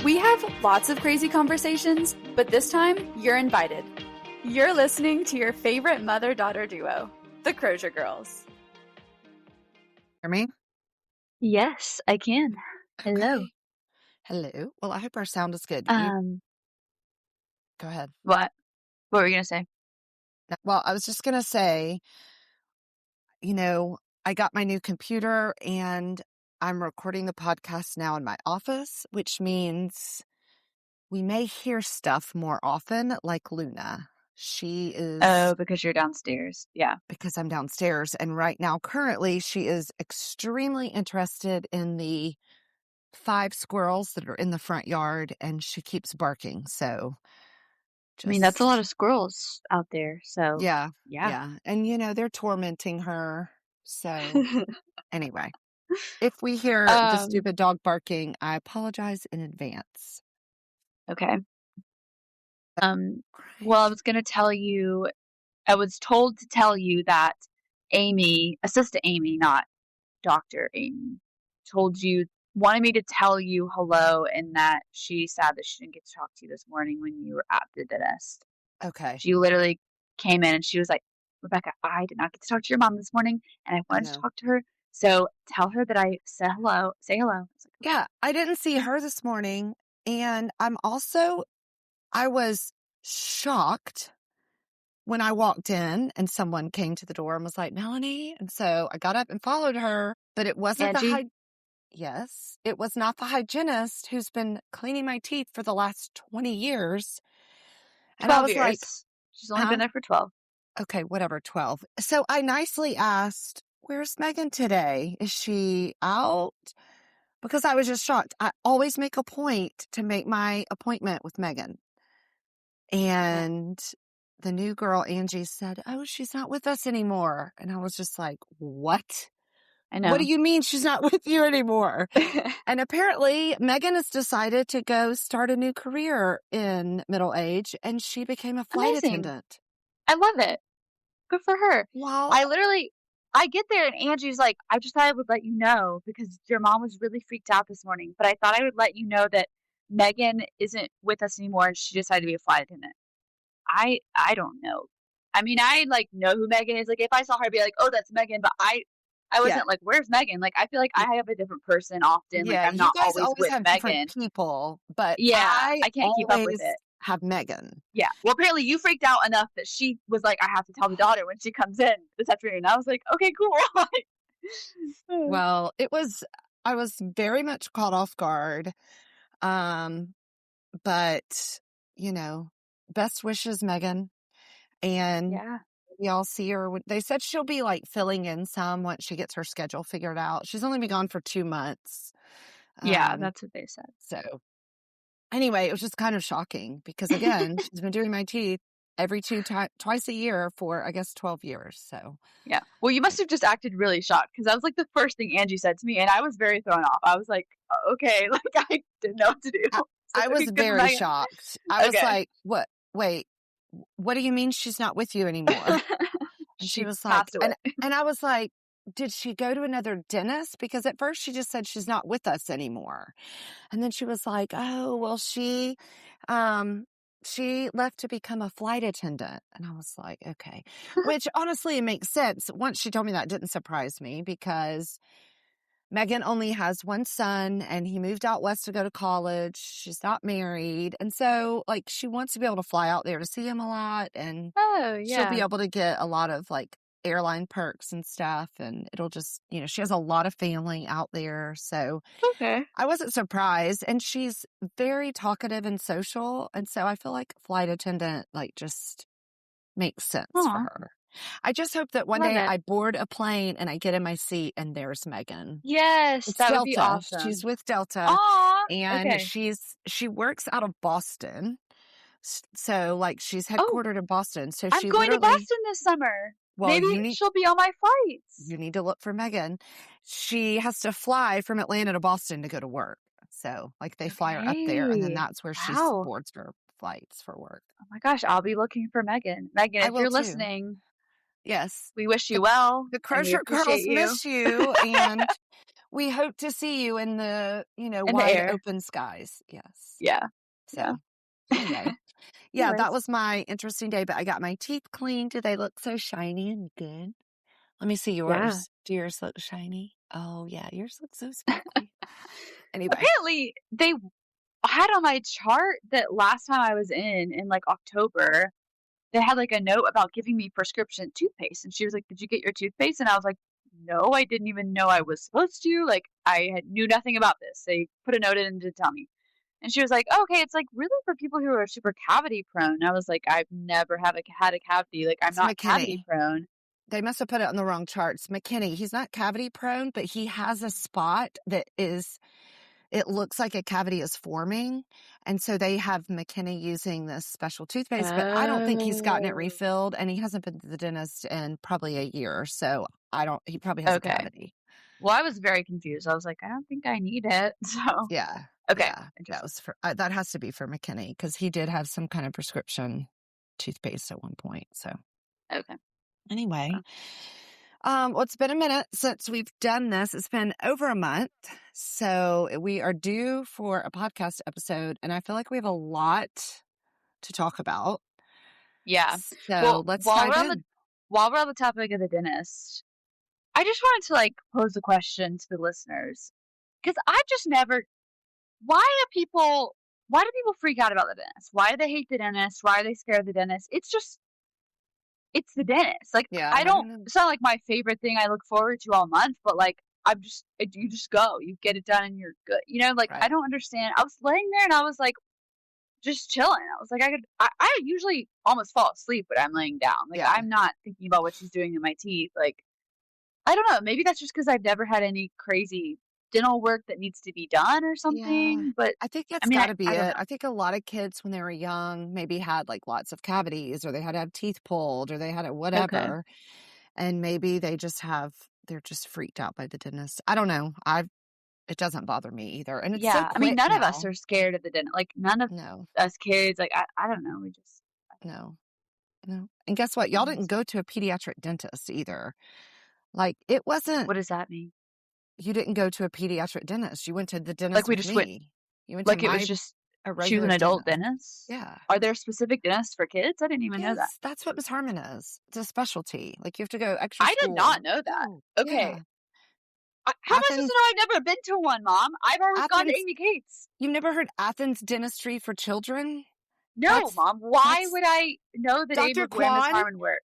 We have lots of crazy conversations, but this time, you're invited. You're listening to your favorite mother-daughter duo, the Crozier Girls. Hear me? Yes, I can. Hello. Okay. Hello. Well, I hope our sound is good. Go ahead. What were you gonna say? Well, I was just going to say, I got my new computer and I'm recording the podcast now in my office, which means we may hear stuff more often, like Luna. She is... Oh, because you're downstairs. Yeah. Because I'm downstairs. And right now, currently, she is extremely interested in the 5 squirrels that are in the front yard, and she keeps barking. So... I mean, that's a lot of squirrels out there, so... Yeah. And, they're tormenting her. So, anyway, if we hear the stupid dog barking, I apologize in advance. Okay. Well, I was going to tell you... I was told to tell you that Assistant Amy, not Dr. Amy, wanted me to tell you hello and that she's sad that she didn't get to talk to you this morning when you were at the dentist. Okay. She literally came in and she was like, Rebecca, I did not get to talk to your mom this morning and I wanted to talk to her. So tell her that I said hello. Say hello. Yeah, I didn't see her this morning. And I was shocked when I walked in and someone came to the door and was like, Melanie. And so I got up and followed her, but it wasn't Yes, it was not the hygienist who's been cleaning my teeth for the last 20 years. And 12 I was years. like, she's only been there for 12. Okay, whatever, 12. So I nicely asked, where's Megan today? Is she out? Because I was just shocked. I always make a point to make my appointment with Megan. And the new girl, Angie, said, oh, she's not with us anymore. And I was just like, what? I know. What do you mean she's not with you anymore? And apparently Megan has decided to go start a new career in middle age, and she became a flight attendant. I love it. Good for her. Wow. I get there and Angie's like, I just thought I would let you know because your mom was really freaked out this morning, but I thought I would let you know that Megan isn't with us anymore and she decided to be a flight attendant. I don't know. I mean, I know who Megan is. Like if I saw her, I'd be like, oh, that's Megan, but I wasn't like, where's Megan? Like, I feel like I have a different person often. Yeah, like, I'm not you guys always with have Megan. Different people, but yeah, I can't keep up with it. Have Megan. Yeah. Well, apparently you freaked out enough that she was like, I have to tell the daughter when she comes in this afternoon. I was like, okay, cool. Well, I was very much caught off guard. But, best wishes, Megan. And y'all see her. They said she'll be filling in some once she gets her schedule figured out. She's only been gone for 2 months. Yeah, that's what they said. So anyway, it was just kind of shocking because again, she's been doing my teeth every twice a year for, I guess, 12 years. So yeah. Well, you must have just acted really shocked because that was the first thing Angie said to me. And I was very thrown off. I was like, okay, I didn't know what to do. I was very shocked. I was like, what? Wait, what do you mean she's not with you anymore? And she was like, and I was like, did she go to another dentist? Because at first she just said she's not with us anymore. And then she was like, oh, well, she left to become a flight attendant. And I was like, okay, which honestly, it makes sense. Once she told me that, it didn't surprise me because Megan only has one son and he moved out west to go to college. She's not married. And so she wants to be able to fly out there to see him a lot. And she'll be able to get a lot of airline perks and stuff. And it'll just, she has a lot of family out there. So I wasn't surprised. And she's very talkative and social. And so I feel like flight attendant, just makes sense for her. I just hope that one day I board a plane and I get in my seat and there's Megan. Yes, it's that Delta. Would be awesome. She's with Delta. Aww, and she works out of Boston. So she's headquartered in Boston. So I'm going to Boston this summer. Well, maybe she'll be on my flights. You need to look for Megan. She has to fly from Atlanta to Boston to go to work. So they fly her up there and then that's where she boards her flights for work. Oh my gosh, I'll be looking for Megan. Megan, if you're listening, yes, we wish you well. The Crozier Girls miss you, and We hope to see you in the, In the wide air. open skies. Yes. Yeah. So anyway, yeah, Anyways. that was my interesting day, but I got my teeth cleaned. Do they look so shiny and good? Let me see Yeah. yours. Do yours look shiny? Oh, yeah, yours look so sparkly. Anyway, Apparently, they had on my chart that last time I was in like October, they had like a note about giving me prescription toothpaste. And she was like, "Did you get your toothpaste?" And I was like, "No, I didn't even know I was supposed to. Like, knew nothing about this. They put a note in and didn't tell me." And she was like, "Oh, okay, it's like really for people who are super cavity prone." And I was like, "I've never had a cavity. Like, I'm it's not cavity McKinney. prone." They must have put it on the wrong charts. McKinney, he's not cavity prone, but he has a spot that is, it looks like a cavity is forming. And so they have McKinney using this special toothpaste, but I don't think he's gotten it Oh. refilled, and he hasn't been to the dentist in probably a year. So he probably has a Okay. cavity. Well, I was very confused. I was like, "I don't think I need it." So, Yeah. okay. Yeah. That Interesting. was that has to be for McKinney because he did have some kind of prescription toothpaste at one point. So Okay. anyway, well, it's been a minute since we've done this. It's been over a month. So we are due for a podcast episode, and I feel like we have a lot to talk about. Yeah. So Well, let's dive in. while we're on the topic of the dentist, I just wanted to like pose a question to the listeners because I just never. Why do people freak out about the dentist? Why do they hate the dentist? Why are they scared of the dentist? It's the dentist. Like, Yeah, I I don't. don't know. It's not like my favorite thing I look forward to all month, but like you just go, you get it done, and you're good. Like I Right. don't understand. I was laying there and I was like, just chilling. I was like, I usually almost fall asleep when I'm laying down. Like, Yeah. I'm not thinking about what she's doing to my teeth. Like, I don't know. Maybe that's just because I've never had any crazy dental work that needs to be done or Yeah. something. But I think I that's mean, got to be I don't it. know. I think a lot of kids when they were young maybe had like lots of cavities, or they had to have teeth pulled, or they had Okay. whatever. And maybe they're just freaked out by the dentist. I don't know. It doesn't bother me either. And it's so Yeah. I mean, quick none of us now. are scared of the dentist. Like, none of No, us kids. Like, I don't know. We just. no, no. And guess what? Y'all didn't go to a pediatric dentist either. Like it wasn't, What does that mean? you didn't go to a pediatric dentist. You went to the Like, dentist we with just went. me. You went to Like, it was a just. She was regular an adult dentist. dentist. Yeah. Are there specific dentists for kids? I didn't even know that. Yes, that's what Miss Harmon is. It's a specialty. Like you have to go extra I did not school. know that. Oh, Okay. yeah. How am I supposed Athens, to know? I've never been to one, Mom. I've always gone to Athens. Amy Kate's. You've never heard Athens dentistry for children? No, Mom. Why That's would I know the name Dr. of where Miss Kwan. Harmon works?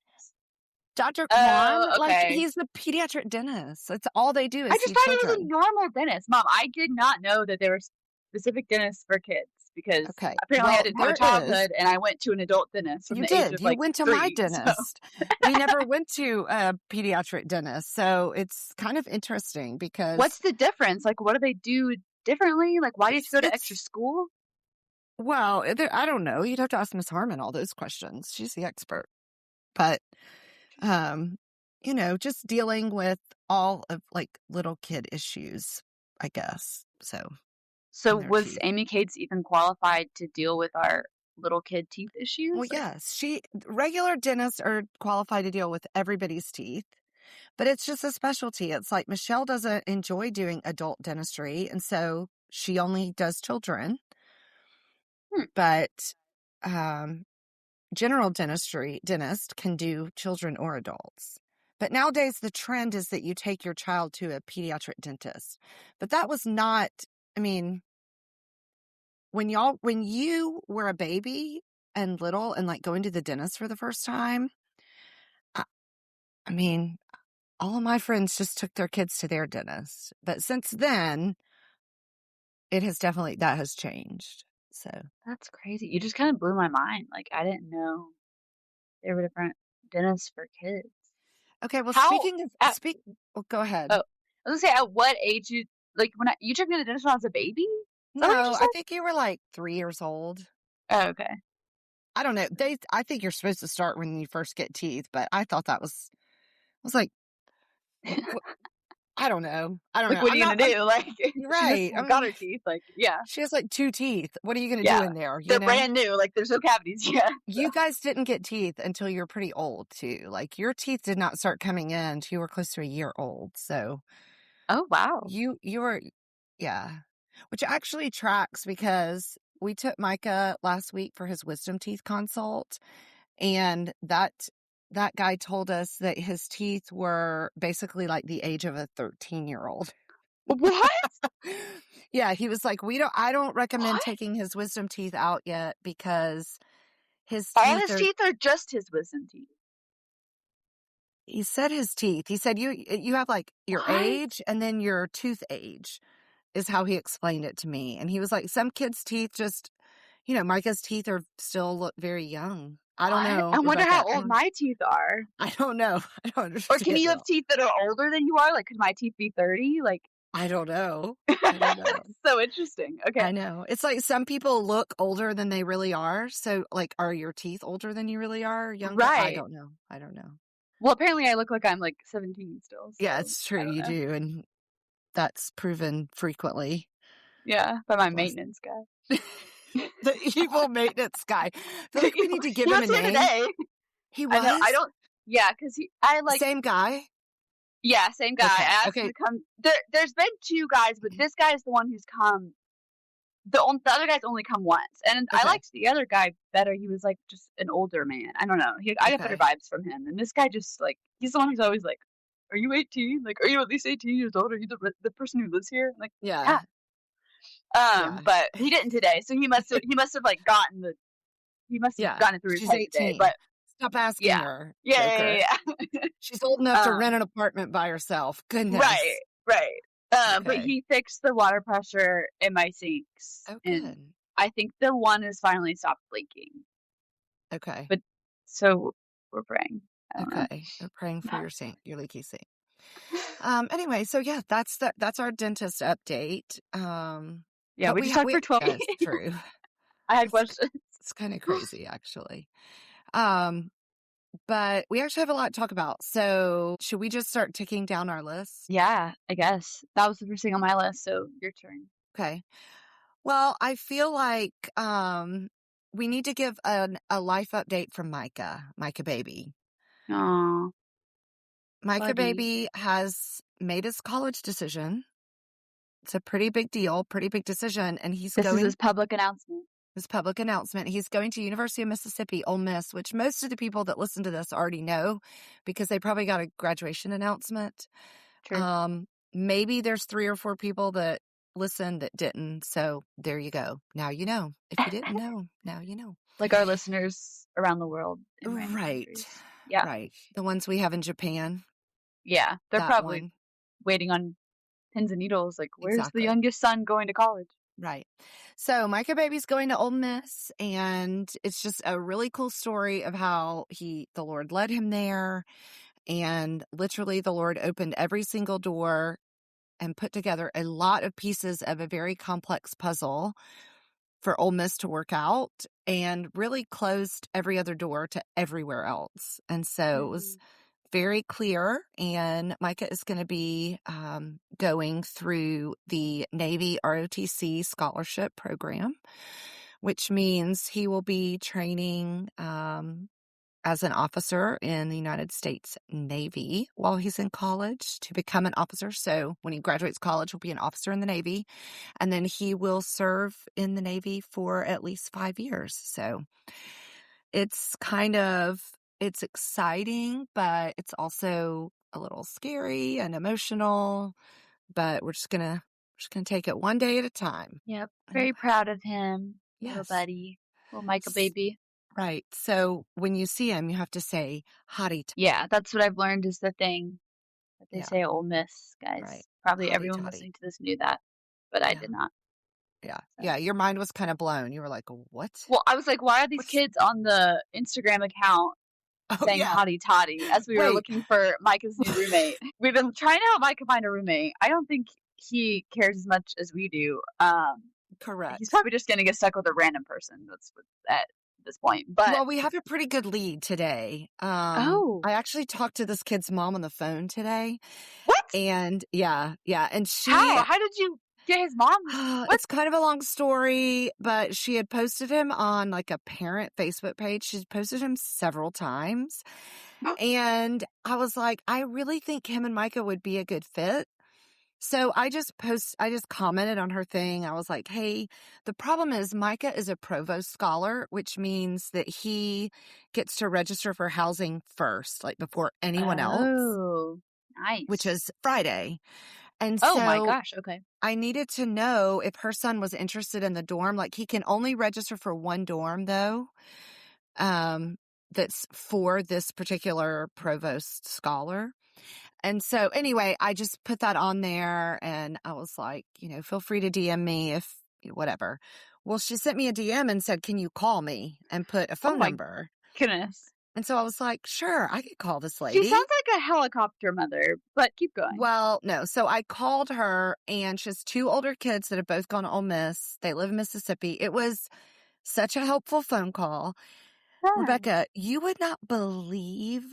Dr. Kwan, Oh, like okay. he's the pediatric dentist. That's all they do is I just see thought it was a children. normal dentist. Mom, I did not know that there were specific dentists for kids because Okay. apparently I Well, didn't have a there is. childhood and I went to an adult dentist from You the age did. of You like went to my 3. So dentist. We never went to a pediatric dentist. So it's kind of interesting because what's the difference? Like, what do they do differently? Like, why do you have to go to extra it's, school? well, I don't know. You'd have to ask Miss Harmon all those questions. She's the expert. But, just dealing with all of like little kid issues, I guess. So their Was teeth. Amy Kate's even qualified to deal with our little kid teeth issues? Well, yes, regular dentists are qualified to deal with everybody's teeth, but it's just a specialty. It's like Michelle doesn't enjoy doing adult dentistry, and so she only does children. But general dentist can do children or adults. But nowadays the trend is that you take your child to a pediatric dentist. But that was not, I mean, when you were a baby and little and like going to the dentist for the first time, I mean, all of my friends just took their kids to their dentist. But since then, that has changed. So That's crazy. You just kind of blew my mind. Like, I didn't know there were different dentists for kids. okay, well, How? well, go ahead. Oh, I was gonna say, at what age you you took me to the dentist when I was a baby? Is that what you No, just I said? think you were like 3 years old. Oh, okay. I don't know. I think you're supposed to start when you first get teeth, but I thought I was like, I don't know. Like, what are you gonna do? Like, You're she right. just got her teeth. Like, yeah, she has like 2 teeth. What are you going to yeah. do in there? They're brand new. Like, there's no cavities. Yeah. You guys didn't get teeth until you're pretty old too. Like your teeth did not start coming in until you were close to a year old. So Oh, wow. You were, yeah. Which actually tracks because we took Micah last week for his wisdom teeth consult, and that guy told us that his teeth were basically like the age of a 13-year-old. What? Yeah, he was like, I don't recommend What? taking his wisdom teeth out yet because his All teeth his are, teeth or just his wisdom teeth? he said his teeth. He said you have like your What? age and then your tooth age is how he explained it to me. And he was like, some kids' teeth just, Micah's teeth are still look very young. I don't What? know, I wonder Rebecca. how old my teeth are. I don't know. I don't Or understand. can you have teeth that are older than you are? Like, could my teeth be 30? Like, I don't know. I don't know. so interesting. Okay. I know. It's like some people look older than they really are. So, like, are your teeth older than you really are? Or younger? I Right. don't know. I don't know. Well, apparently I look like I'm like 17 still. Yeah, So it's I true. don't You know. do. And that's proven frequently. Yeah, by my Bless. maintenance guy. The evil maintenance guy. I feel like we need to give He him was a here name. today. He I was? know. I don't. Yeah, because I like. Same guy? Yeah, same guy. Okay, I asked okay. him to come. There's been two guys, but this guy is the one who's come. The other guy's only come once, and I Okay. liked the other guy better. He was like just an older man. I don't know. I got better vibes from him, and this guy just like he's the one who's always like, "Are you 18? Like, are you at least 18 years old? Are you the person who lives here?" I'm like, Yeah. But he didn't today, so he must have like gotten the gotten it through his She's head 18. today. But stop asking her. yeah. She's old enough to rent an apartment by herself. Goodness. Right. But Okay. he fixed the water pressure in my sinks. Oh, And good. I think the one has finally stopped leaking. Okay. But so we're praying. I don't know. Okay. We're praying for your leaky sink. Anyway, so yeah, that's our dentist update. Yeah, we just talked for 12 That's true. I had questions. It's kind of crazy, actually. But we actually have a lot to talk about. So should we just start ticking down our list? Yeah, I guess. That was the first thing on my list, so your turn. Okay. Well, I feel like we need to give a life update from Micah baby. Aw. Micah Buddy. baby has made his college decision. It's a pretty big deal, pretty big decision. And This is his public announcement. He's going to University of Mississippi, Ole Miss, which most of the people that listen to this already know because they probably got a graduation announcement. True. Maybe there's 3 or 4 people that listened that didn't. So there you go. Now you know. If you didn't know, now you know. Like our listeners around the world. Right. Yeah. Right. The ones we have in Japan. Yeah. They're that probably one. waiting on pins and needles. Like, where's Exactly. the youngest son going to college? Right. So Micah baby's going to Ole Miss, and it's just a really cool story of how the Lord led him there, and literally the Lord opened every single door and put together a lot of pieces of a very complex puzzle for Ole Miss to work out, and really closed every other door to everywhere else. And so it was very clear, and Micah is going to be going through the Navy ROTC scholarship program, which means he will be training as an officer in the United States Navy while he's in college to become an officer. So when he graduates college, he'll be an officer in the Navy, and then he will serve in the Navy for at least 5 years. So it's it's exciting, but it's also a little scary and emotional, but we're just gonna take it one day at a time. Yep. Very proud of him. Little Yes. buddy. Little Micah baby. Right. So when you see him, you have to say hotty toddy. Yeah, that's what I've learned is the thing that they say at Ole Miss, guys. Right. Probably Hotty everyone toddy. listening to this knew that, but I did not. Yeah. Yeah. Your mind was kind of blown. You were like, what? Well, I was like, why are these kids on the Instagram account saying hotty toddy as we were looking for Micah's new roommate? We've been trying to help Micah find a roommate. I don't think he cares as much as we do. Correct. He's probably just going to get stuck with a random person. That's at this point. But well, we have a pretty good lead today. I actually talked to this kid's mom on the phone today. What? And yeah. And she. How did you get his mom? It's kind of a long story, but she had posted him on like a parent Facebook page. She's posted him several times. And I was like, I really think him and Micah would be a good fit. So I just commented on her thing. I was like, hey, the problem is Micah is a provost scholar, which means that he gets to register for housing first, like before anyone else, Oh, which nice. is Friday. And Oh my so gosh. Okay. I needed to know if her son was interested in the dorm. Like he can only register for one dorm though. That's for this particular provost scholar. And so anyway, I just put that on there and I was like, feel free to DM me if whatever. Well, she sent me a DM and said, can you call me and put a Oh phone my number? goodness. And so I was like, sure, I could call this She lady. sounds like a helicopter mother, but keep going. Well, no. So I called her and she has 2 older kids that have both gone to Ole Miss. They live in Mississippi. It was such a helpful phone call. Rebecca, you would not believe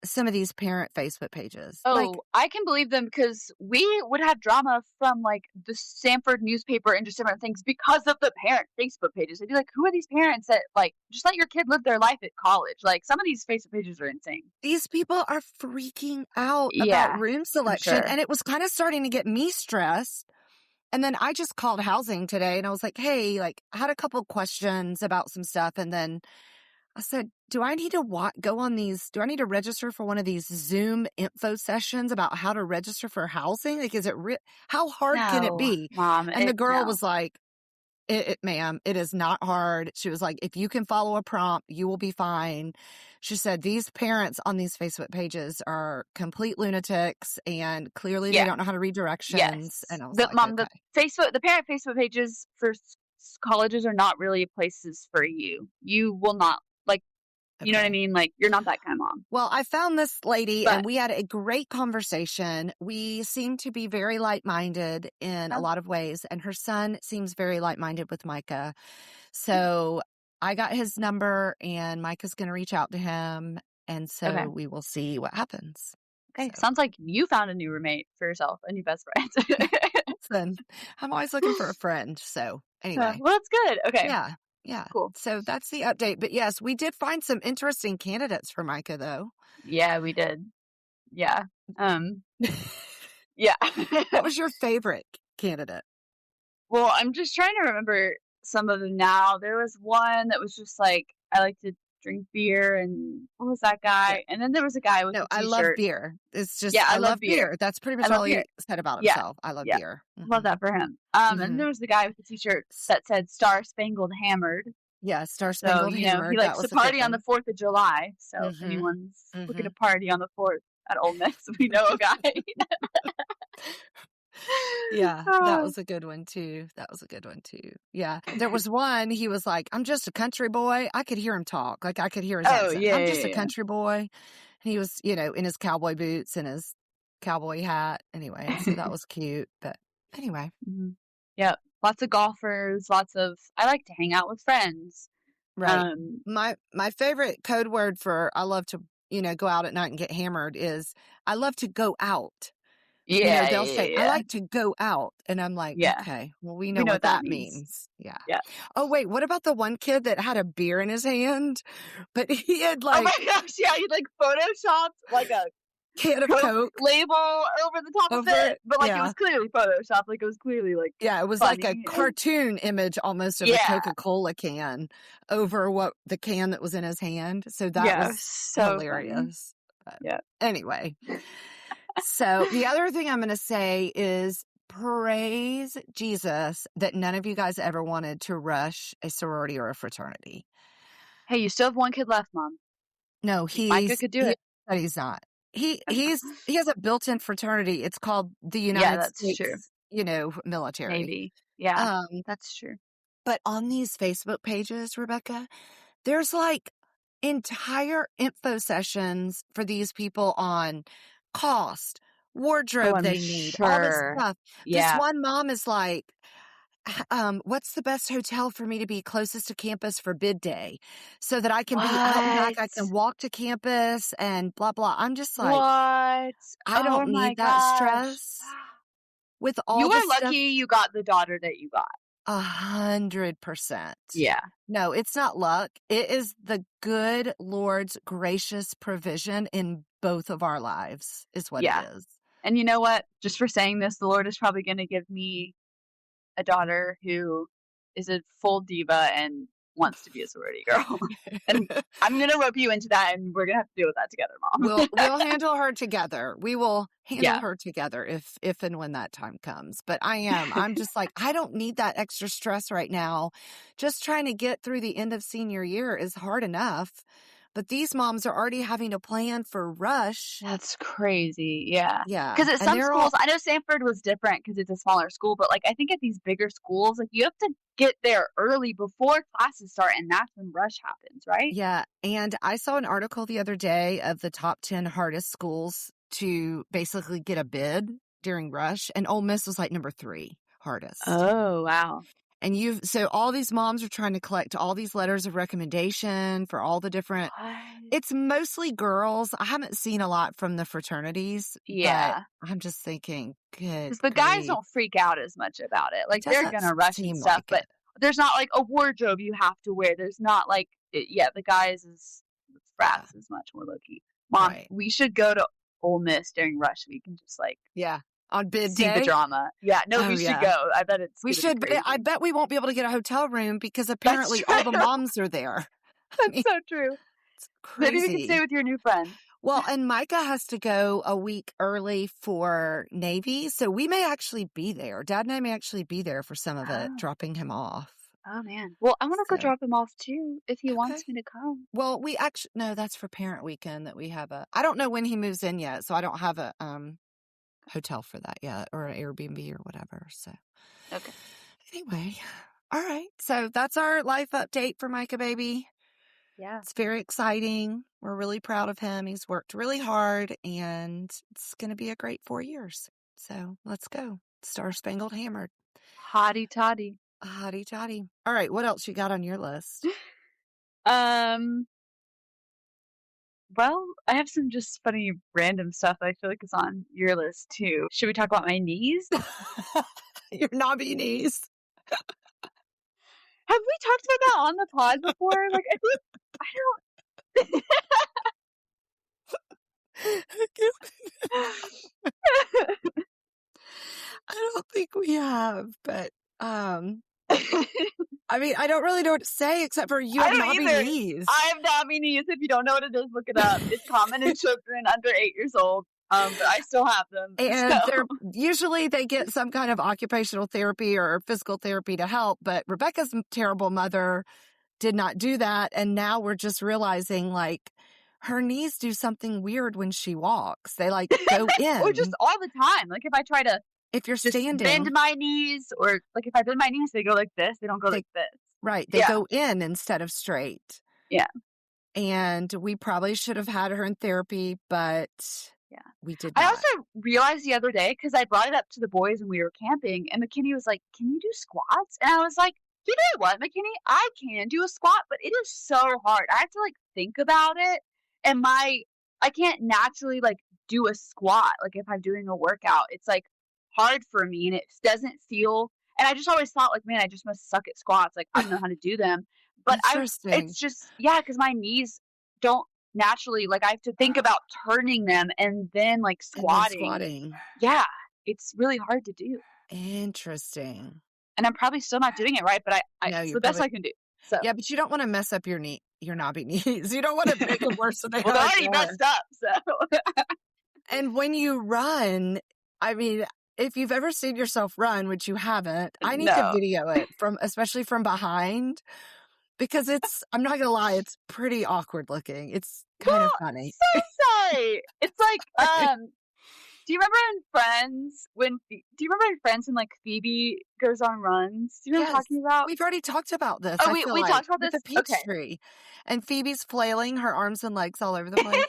some of these parent Facebook pages. Oh, I can believe them because we would have drama from like the Sanford newspaper and just different things because of the parent Facebook pages. They'd be like, who are these parents that like just let your kid live their life at college? Like some of these Facebook pages are insane. These people are freaking out Yeah, about room selection. sure. And it was kind of starting to get me stressed. And then I just called housing today and I was like, hey, like I had a couple of questions about some stuff. And then I said, do I need to register for one of these Zoom info sessions about how to register for housing? Like, is it how hard can it be? Mom, And the girl was like, ma'am, it is not hard. She was like, if you can follow a prompt, you will be fine. She said, these parents on these Facebook pages are complete lunatics and clearly they don't know how to read directions. Yes. And I was Mom, okay. the parent Facebook pages for colleges are not really places for you. You will not. You know what I mean? Like, you're not that kind of mom. Well, I found this lady and we had a great conversation. We seem to be very like-minded in a lot of ways. And her son seems very like-minded with Micah. So I got his number and Micah's going to reach out to him. And so we will see what happens. Okay. So. Sounds like you found a new roommate for yourself, a new best friend. Listen, I'm always looking for a friend. So anyway. Well, that's good. Okay. Yeah. Cool. So that's the update. But yes, we did find some interesting candidates for Micah, though. Yeah, we did. Yeah. Yeah. What was your favorite candidate? Well, I'm just trying to remember some of them now. There was one that was just like, I like to drink beer, and what was that guy? Yeah. And then there was a guy with a t-shirt. I love beer. It's just, I love beer. That's pretty much all he said about himself. I love beer. Mm-hmm. Love that for him. And there was the guy with the t-shirt that said Star Spangled Hammered. Yeah, Star Spangled Hammered. He likes to party on the 4th of July. So if anyone's looking to party on the 4th at Ole Miss, we know a guy. Yeah, that was a good one too. Yeah. There was one, he was like, I'm just a country boy. I could hear him talk. Like I could hear his accent. Yeah, I'm just a country boy. And he was, in his cowboy boots and his cowboy hat. Anyway, so that was cute. But anyway. Mm-hmm. Yeah. Lots of golfers, I like to hang out with friends. Right. My favorite code word for I love to, go out at night and get hammered is I love to go out. Yeah. They'll say, I like to go out. And I'm like, okay, well, we know what that means. Yeah. Oh, wait, what about the one kid that had a beer in his hand? But he had like. Oh my gosh, yeah, he like photoshopped like a can of Coke label over the top of it. But like it was clearly photoshopped. Like it was clearly like. Yeah, it was funny. Like a cartoon image almost of a Coca-Cola can over what the can that was in his hand. So that was so hilarious. Yeah. Anyway. So the other thing I'm going to say is praise Jesus that none of you guys ever wanted to rush a sorority or a fraternity. Hey, you still have one kid left, Mom. No, Micah could do it. But he's not. He has a built-in fraternity. It's called the United States, true. Military. Maybe. Yeah, that's true. But on these Facebook pages, Rebecca, there's like entire info sessions for these people on cost, wardrobe they need, all this stuff. Yeah. This one mom is like, what's the best hotel for me to be closest to campus for bid day so that I can be out and back, I can walk to campus and blah, blah. I'm just like, what? I don't need that stress. With all you are lucky stuff, you got the daughter that you got. 100%. Yeah. No, it's not luck. It is the good Lord's gracious provision in both of our lives is what it is. And you know what? Just for saying this, the Lord is probably going to give me a daughter who is a full diva and wants to be a sorority girl. And I'm going to rope you into that, and we're going to have to deal with that together, Mom. We'll handle her together. We will handle Yeah. her together if and when that time comes. But I'm just like, I don't need that extra stress right now. Just trying to get through the end of senior year is hard enough. But these moms are already having to plan for Rush. That's crazy. Yeah. Yeah. Because at and some they're schools, I know Sanford was different because it's a smaller school, but like I think at these bigger schools, like you have to get there early before classes start, and that's when rush happens, right? Yeah. And I saw an article the other day of the top 10 hardest schools to basically get a bid during Rush, and Ole Miss was like number 3 hardest. Oh, wow. And so all these moms are trying to collect all these letters of recommendation for all the different, it's mostly girls. I haven't seen a lot from the fraternities. Yeah. But I'm just thinking, good. Because the guys don't freak out as much about it. Like they're going to rush and stuff, like but there's not like a wardrobe you have to wear. There's not like, the guys frats is much more low key. Mom, we should go to Ole Miss during rush week and just like. Yeah. On bid see day? the drama. Yeah, no, we should go. I bet we should. But I bet we won't be able to get a hotel room because apparently all the moms are there. That's so true. It's crazy. Maybe you can stay with your new friend. Well, and Micah has to go a week early for Navy, so we may actually be there. Dad and I may actually be there for some of it, dropping him off. Oh, man. Well, I want to go drop him off, too, if he wants me to come. Well, no, that's for parent weekend that we have I don't know when he moves in yet, so I don't have a hotel for that yet, or an Airbnb or whatever. So okay. Anyway, all right. So that's our life update for Micah baby. Yeah. It's very exciting. We're really proud of him. He's worked really hard, and it's going to be a great 4 years. So let's go. Star Spangled Hammered. Hottie toddy. Hottie toddy. All right. What else you got on your list? Well, I have some just funny random stuff I feel like is on your list too. Should we talk about my knees? Your knobby knees. Have we talked about that on the pod before? Like, I don't. I don't think we have, but I mean, I don't really know what to say except for you have knobby knees. I have knobby knees. If you don't know what it is, look it up. It's common in children under 8 years old. But I still have them. And usually they get some kind of occupational therapy or physical therapy to help. But Rebecca's terrible mother did not do that. And now we're just realizing like her knees do something weird when she walks. They like go in. Or just all the time. Like if I try to. If you're standing. Bend my knees, or like if I bend my knees, they go like this. They don't go like this. Right. They go in instead of straight. Yeah. And we probably should have had her in therapy, but we did not. I also realized the other day, because I brought it up to the boys when we were camping, and McKinney was like, "Can you do squats?" And I was like, "You know what, McKinney? I can do a squat, but it is so hard. I have to like think about it, and I can't naturally like do a squat. Like if I'm doing a workout, it's like hard for me, and it doesn't feel." And I just always thought, like, man, I just must suck at squats. Like, I don't know how to do them. But it's just, because my knees don't naturally, like, I have to think about turning them and then, like, squatting. Yeah, it's really hard to do. Interesting. And I'm probably still not doing it right, but it's the best I can do. So. Yeah, but you don't want to mess up your knobby knees. You don't want to make it worse than they are. Well, they're already messed up, so. And when you run, I mean, if you've ever seen yourself run, which you haven't, I need to video it especially from behind, because I'm not going to lie, it's pretty awkward looking. It's kind of funny. So sorry. It's like, do you remember in Friends when like Phoebe goes on runs? Do you know what I'm talking about? We've already talked about this. Oh, we talked about this? The peach tree. And Phoebe's flailing her arms and legs all over the place.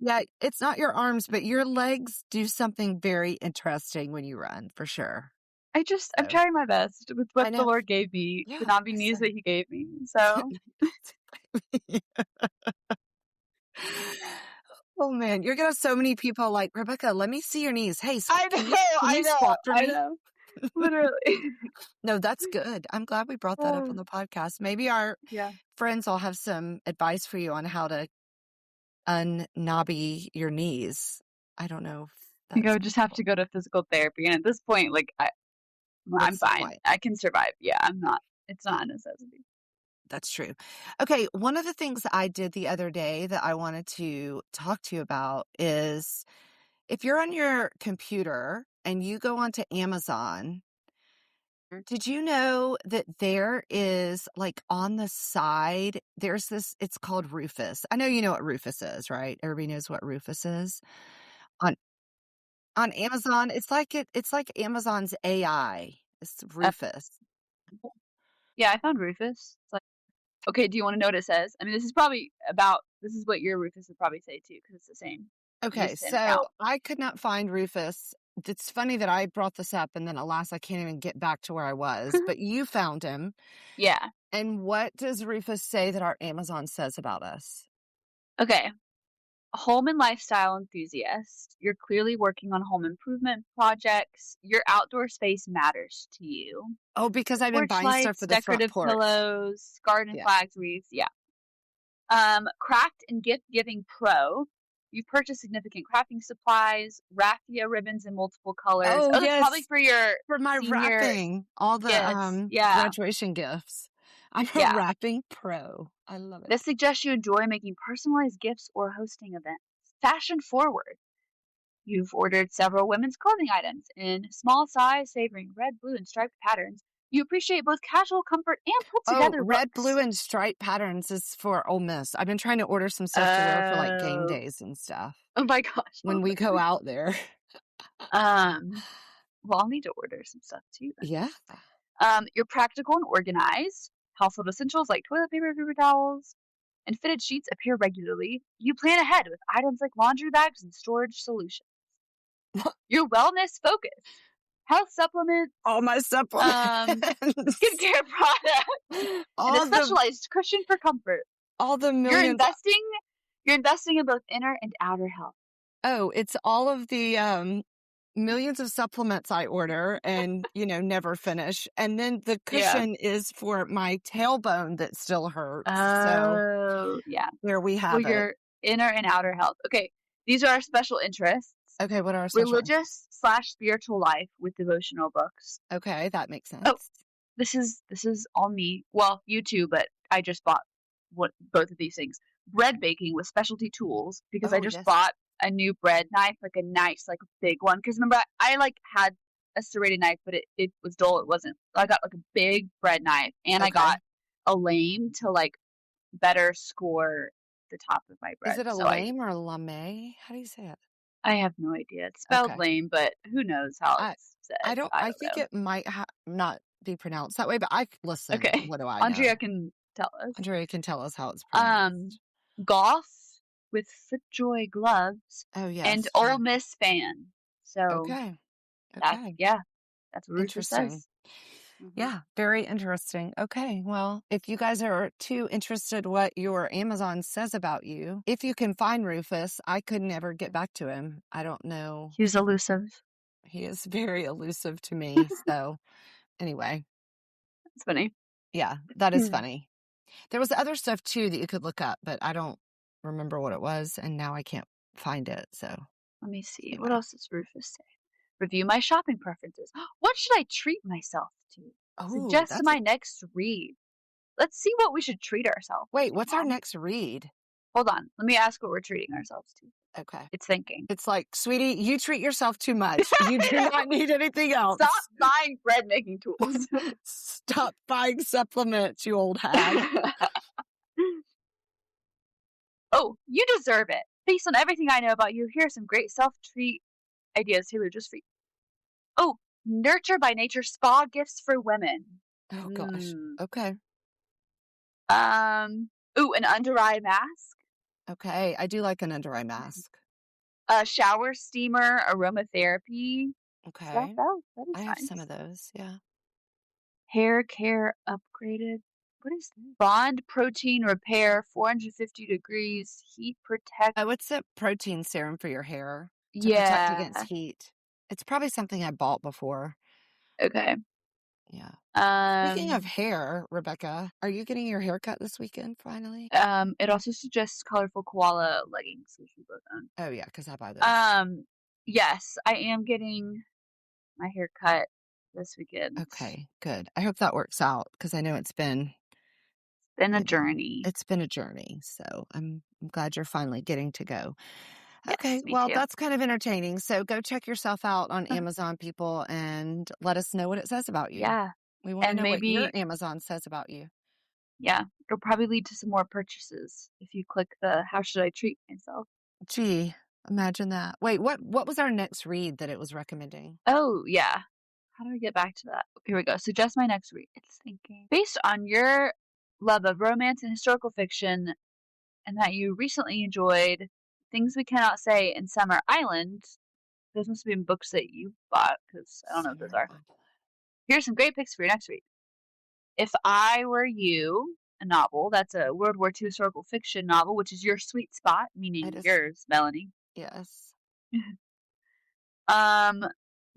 Yeah, it's not your arms, but your legs do something very interesting when you run, for sure. I'm trying my best with what the Lord gave me, the knobby knees that He gave me. So. Oh man, you're gonna have so many people like, Rebecca, let me see your knees. Hey, can you squat for me? I know. Literally. No, that's good. I'm glad we brought that up on the podcast. Maybe our friends will have some advice for you on how to unknobby your knees. I don't know if You That's just have to go to physical therapy. And at this point, like, I'm What's the fine. point? I can survive. Yeah, it's not a necessity. That's true. Okay, one of the things that I did the other day that I wanted to talk to you about is if you're on your computer and you go onto Amazon, did you know that there is like on the side, there's this, it's called Rufus. I know you know what Rufus is, right? Everybody knows what Rufus is. On on Amazon, it's like Amazon's AI. It's Rufus. Yeah, I found Rufus. It's like, okay, do you want to know what it says? I mean, this is what your Rufus would probably say too, because it's the same. Okay, Same so account. I could not find Rufus. It's funny that I brought this up and then alas, I can't even get back to where I was, but you found him. Yeah. And what does Rufus say that our Amazon says about us? Okay. Home and lifestyle enthusiast. You're clearly working on home improvement projects. Your outdoor space matters to you. Oh, because I've been Porch buying stuff lights, for the front decorative porch. pillows, garden Yeah. flags, wreaths. Yeah. Craft and gift giving pro. You've purchased significant crafting supplies, raffia ribbons in multiple colors. Oh, that's yes. probably for my senior wrapping, all the gifts. Yeah. graduation gifts. I'm a Yeah. wrapping pro. I love it. This suggests you enjoy making personalized gifts or hosting events. Fashion forward. You've ordered several women's clothing items in small size, savoring red, blue, and striped patterns. You appreciate both casual comfort and put together red, looks. blue, and striped patterns is for Ole Miss. I've been trying to order some stuff to wear for like game days and stuff. Oh my gosh. When we go out there. Well, I'll need to order some stuff too. Then. Yeah. You're practical and organized. Household essentials like toilet paper, paper towels, and fitted sheets appear regularly. You plan ahead with items like laundry bags and storage solutions. You're wellness focused. Health supplements. All my supplements. Skincare products. And a specialized cushion for comfort. All the millions. You're investing in both inner and outer health. Oh, it's all of the millions of supplements I order and, never finish. And then the cushion is for my tailbone that still hurts. Oh, yeah. There we have it. Your inner and outer health. Okay. These are our special interests. Okay, what are our special? Religious/spiritual life with devotional books. Okay, that makes sense. Oh, this is all me. Well, you too, but I just bought both of these things. Bread baking with specialty tools because I just bought a new bread knife, like a nice, like big one. Because remember, I like had a serrated knife, but it was dull. It wasn't. I got like a big bread knife, and I got a lame to like better score the top of my bread. Is it a lame or a lame? How do you say it? I have no idea. It's spelled lame, but who knows how it's said. I think it might not be pronounced that way, but listen. Okay. What do I know? Andrea can tell us. Andrea can tell us how it's pronounced. Golf with FootJoy gloves. Oh, yes. And Ole Miss fan. So okay. That's what Rufus says. Yeah, very interesting. Okay, well, if you guys are too interested what your Amazon says about you, if you can find Rufus, I could never get back to him. I don't know. He's elusive. He is very elusive to me. So anyway. It's funny. Yeah, that is funny. There was other stuff too that you could look up, but I don't remember what it was, and now I can't find it. So let me see. Anyway. What else does Rufus say? Review my shopping preferences. What should I treat myself to? Suggest my next read. Let's see what we should treat ourselves. Wait, what's our next read? Hold on. Let me ask what we're treating ourselves to. Okay. It's thinking. It's like, sweetie, you treat yourself too much. You do not need anything else. Stop buying bread making tools. Stop buying supplements, you old hag. Oh, you deserve it. Based on everything I know about you, here are some great self-treat ideas tailored just for you. Oh, Nurture by Nature spa gifts for women. Oh gosh. Okay. Ooh, an under eye mask. Okay, I do like an under eye mask. A shower steamer aromatherapy. Okay. That is I nice. have some of those, yeah. Hair care upgraded. What is that? Bond protein repair, 450 degrees, heat protect. Oh, it's a protein serum for your hair to protect against heat. It's probably something I bought before. Okay. Yeah. Speaking of hair, Rebecca, are you getting your hair cut this weekend finally? It also suggests colorful koala leggings, which we both own. Oh yeah, because I buy those. Yes, I am getting my hair cut this weekend. Okay, good. I hope that works out because I know it's been A journey. it's been a journey. So I'm glad you're finally getting to go. Yes, Okay, me well, too. that's kind of entertaining. So go check yourself out on Amazon, people, and let us know what it says about you. Yeah. We want to And know what your maybe, Amazon says about you. yeah, it'll probably lead to some more purchases if you click the how should I treat myself. Gee, imagine that. Wait, what was our next read that it was recommending? Oh, yeah. How do I get back to that? Here we go. Suggest my next read. It's thinking. Based on your love of romance and historical fiction, and that you recently enjoyed Things We Cannot Say in Summer Island, those must have been books that you bought because I don't know what those Summer are. Island. Here's some great picks for your next read. If I Were You, a novel. That's a World War II historical fiction novel, which is your sweet spot, meaning It is, yours, Melanie. yes. Um,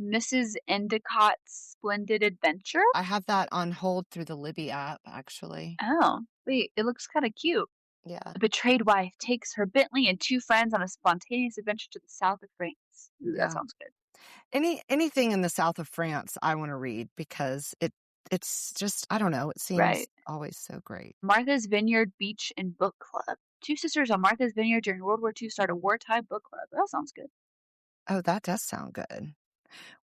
Mrs. Endicott's Splendid Adventure. I have that on hold through the Libby app, actually. Oh, wait, it looks kind of cute. Yeah. A betrayed wife takes her Bentley and 2 friends on a spontaneous adventure to the south of France. Ooh, Yeah. that sounds good. Anything in the south of France I want to read because it's just, I don't know, it seems Right. always so great. Martha's Vineyard Beach and Book Club. 2 sisters on Martha's Vineyard during World War II start a wartime book club. That sounds good. Oh, that does sound good.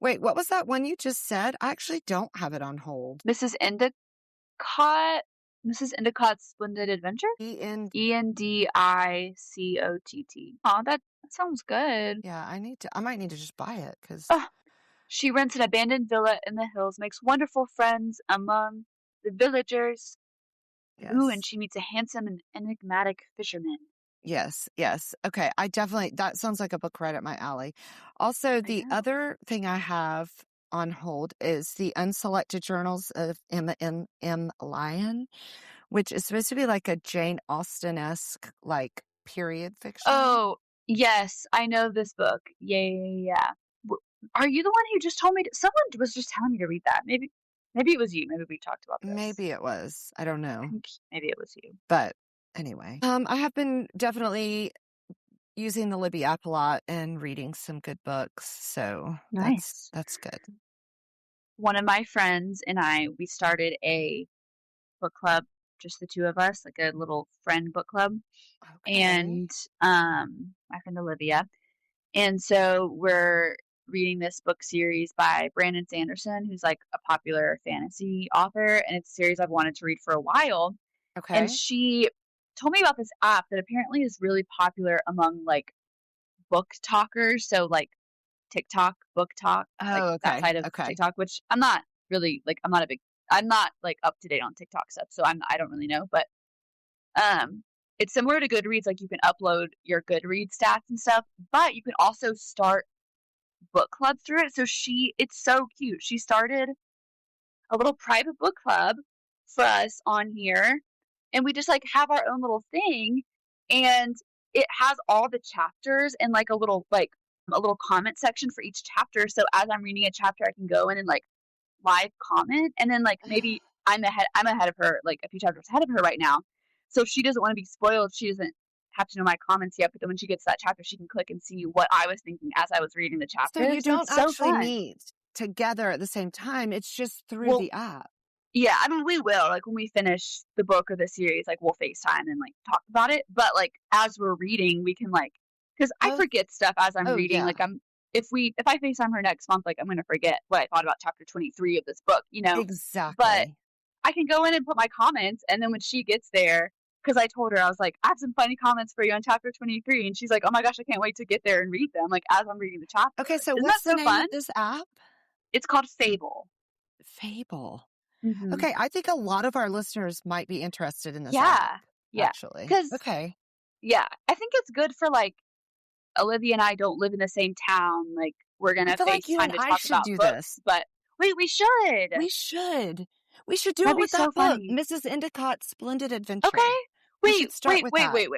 Wait, what was that one you just said? I actually don't have it on hold. Mrs. Endicott's Splendid Adventure? E-N. Endicott. Oh, that sounds good. Yeah, I might need to just buy it because She rents an abandoned villa in the hills, makes wonderful friends among the villagers. Ooh, and yes. she meets a handsome and enigmatic fisherman. Yes. Okay, that sounds like a book right up my alley. Also, the know. other thing I have on hold is the Unselected Journals of Emma M. Lyon, which is supposed to be like a Jane Austen-esque, like, period fiction. Oh, yes, I know this book. Yeah. Are you the one who just told me someone was just telling me to read that? Maybe it was you. Maybe we talked about this. Maybe it was. I don't know. Maybe it was you. But anyway, I have been definitely using the Libby app a lot and reading some good books. So Nice. that's good. One of my friends and I, we started a book club, just the two of us, like a little friend book club. Okay. And my friend Olivia. And so we're reading this book series by Brandon Sanderson, who's like a popular fantasy author, and it's a series I've wanted to read for a while. Okay. And she told me about this app that apparently is really popular among like book talkers, so like TikTok, book talk, like that side of TikTok, which I'm not really like I'm not like up to date on TikTok stuff, so I don't really know, but it's similar to Goodreads, like you can upload your Goodreads stats and stuff, but you can also start book clubs through it. So it's so cute. She started a little private book club for us on here, and we just like have our own little thing, and it has all the chapters and like a little comment section for each chapter. So as I'm reading a chapter, I can go in and like live comment, and then like maybe I'm ahead of her, like a few chapters ahead of her right now. So if she doesn't want to be spoiled, she doesn't have to know my comments yet, but then when she gets to that chapter, she can click and see what I was thinking as I was reading the chapter. So you don't it's so actually fun. meet together at the same time. It's just through the app. Yeah, I mean, we will, like when we finish the book or the series, like we'll FaceTime and like talk about it. But like as we're reading, we can like, because I forget stuff as I'm reading. Yeah. Like if I FaceTime her next month, like I'm going to forget what I thought about chapter 23 of this book, you know? Exactly. But I can go in and put my comments, and then when she gets there, because I told her, I was like, I have some funny comments for you on chapter 23, and she's like, oh my gosh, I can't wait to get there and read them, like as I'm reading the chapter. Okay, so Isn't what's that the so name fun? of this app? It's called Fable. Mm-hmm. Okay, I think a lot of our listeners might be interested in this app. Yeah. Actually. Okay. Yeah, I think it's good for like Olivia and I don't live in the same town. Like we're gonna FaceTime to talk about books, but wait, we should. We should do That'd it with be that so book, funny. Mrs. Endicott's Splendid Adventure. Okay. Wait. Wait.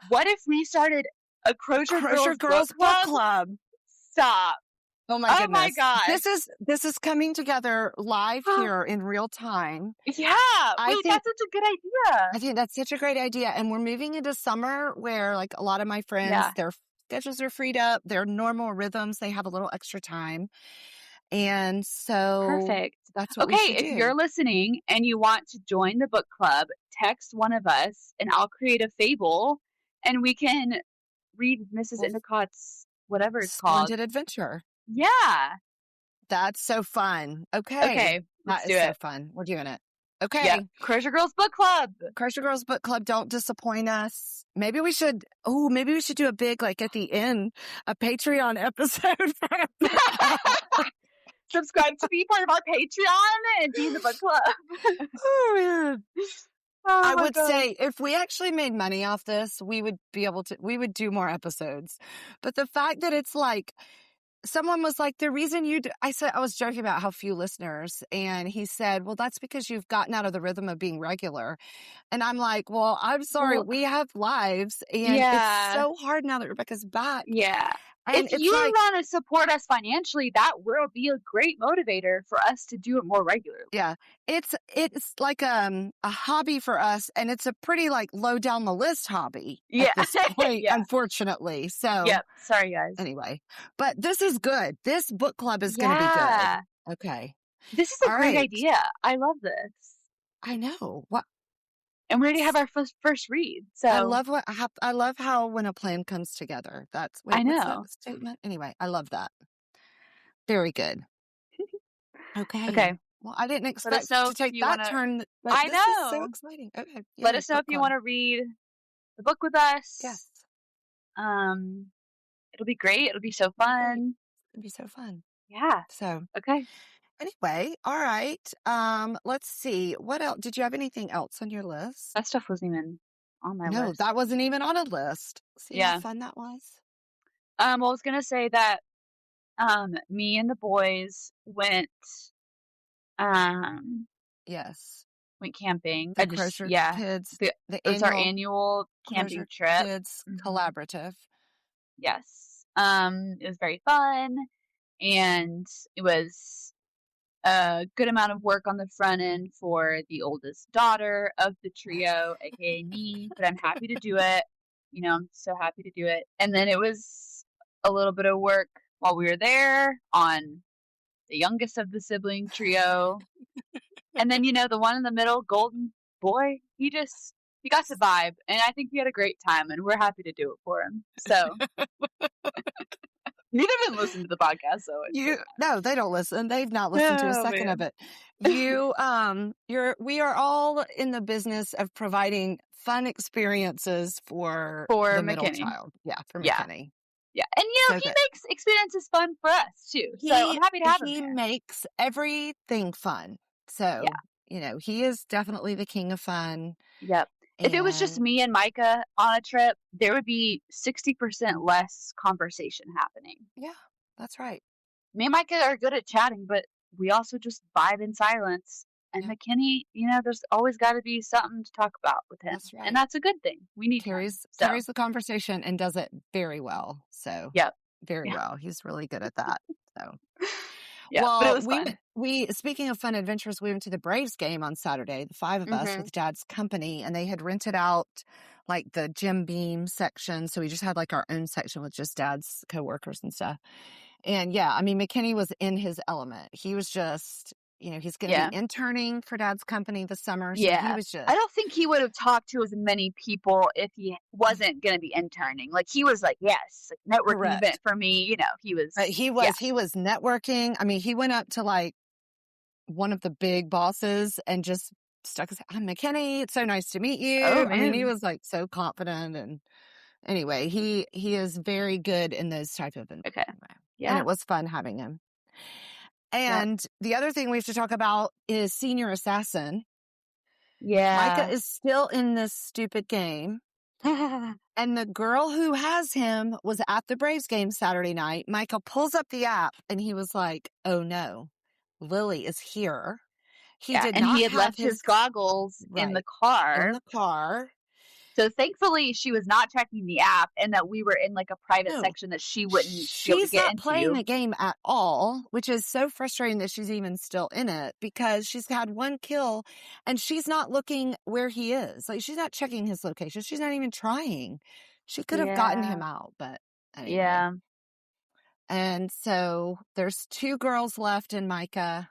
What if we started a Crozier Girls book club? Stop. Oh my goodness. Oh my gosh. This is coming together live here in real time. Yeah. That's such a good idea. I think that's such a great idea. And we're moving into summer where like a lot of my friends, their schedules are freed up. Their normal rhythms, they have a little extra time. And so Perfect. that's what we Okay, should if do. you're listening and you want to join the book club, text one of us and I'll create a fable and we can read Mrs. Endicott's whatever it's called. Splendid Adventure. Yeah. That's so fun. Okay. Okay, let's That do is so it. fun. We're doing it. Okay. Yep. Crozier Girls Book Club. Crozier Girls Book Club, don't disappoint us. Maybe we should do a big, like at the end, a Patreon episode for Subscribe to be part of our Patreon and be in the book club. Oh, man. Oh, I my would God. say if we actually made money off this, we would do more episodes. But the fact that it's like, someone was like, the reason I was joking about how few listeners, and he said, well, that's because you've gotten out of the rhythm of being regular. And I'm like, well, I'm sorry, we have lives, and it's so hard now that Rebecca's back. Yeah. And if you want to support us financially, that will be a great motivator for us to do it more regularly. Yeah. It's like a hobby for us, and it's a pretty like low down the list hobby at this point, unfortunately. So sorry guys. Anyway, but this is good. This book club is going to be good. Okay. This is a great idea. I love this. I know. What? And we already have our first read. So I love how when a plan comes together. I know. What's that statement? Anyway, I love that. Very good. Okay. Well, I didn't expect to take that turn. But I know. Is so exciting. Okay. Let us know if you want to read the book with us. Yes. It'll be great. It'll be so fun. It'll be so fun. Yeah. So okay. Anyway, all right. Let's see. What else? Did you have anything else on your list? That stuff wasn't even on my list. No, that wasn't even on a list. See how fun that was? I was gonna say that me and the boys went yes. Went camping. The Crozier Kids. It's our annual camping trip. Kids collaborative. Yes. It was very fun, and it was a good amount of work on the front end for the oldest daughter of the trio, aka me, but I'm happy to do it. I'm so happy to do it. And then it was a little bit of work while we were there on the youngest of the sibling trio. And then, the one in the middle, golden boy, he got to vibe, and I think he had a great time, and we're happy to do it for him. So he didn't even listen to the podcast, so no, they don't listen. They've not listened to a second of it. We are all in the business of providing fun experiences for the middle child. Yeah, for McKinney. Yeah, and he makes experiences fun for us too. So I'm happy to have him. He makes everything fun. So he is definitely the king of fun. Yep. If it was just me and Micah on a trip, there would be 60% less conversation happening. Yeah, that's right. Me and Micah are good at chatting, but we also just vibe in silence. And McKinney, there's always got to be something to talk about with him. That's right. And that's a good thing. We need carries the conversation and does it very well. So very well. He's really good at that. So but it was fun. We speaking of fun adventures, we went to the Braves game on Saturday, the five of us with Dad's company, and they had rented out like the Jim Beam section. So we just had like our own section with just Dad's coworkers and stuff. And McKinney was in his element. He was just, he's going to be interning for Dad's company this summer. So he was just. I don't think he would have talked to as many people if he wasn't going to be interning. Like he was like, yes, like networking event for me. He was. But he was networking. I mean, he went up to like one of the big bosses and just stuck his. I'm McKinney. It's so nice to meet you. Oh, I mean, he was like so confident, and anyway, he is very good in those type of environments. Okay. Yeah. And it was fun having him. And the other thing we have to talk about is Senior Assassin. Yeah. Micah is still in this stupid game. And the girl who has him was at the Braves game Saturday night. Micah pulls up the app and he was like, oh no, Lily is here. He had left his goggles in the car. So thankfully, she was not checking the app, and that we were in like a private section that she wouldn't be able to get into. She's not playing the game at all, which is so frustrating that she's even still in it because she's had one kill, and she's not looking where he is. Like she's not checking his location. She's not even trying. She could have gotten him out, but Anyway. Yeah. And so there's 2 girls left in Micah.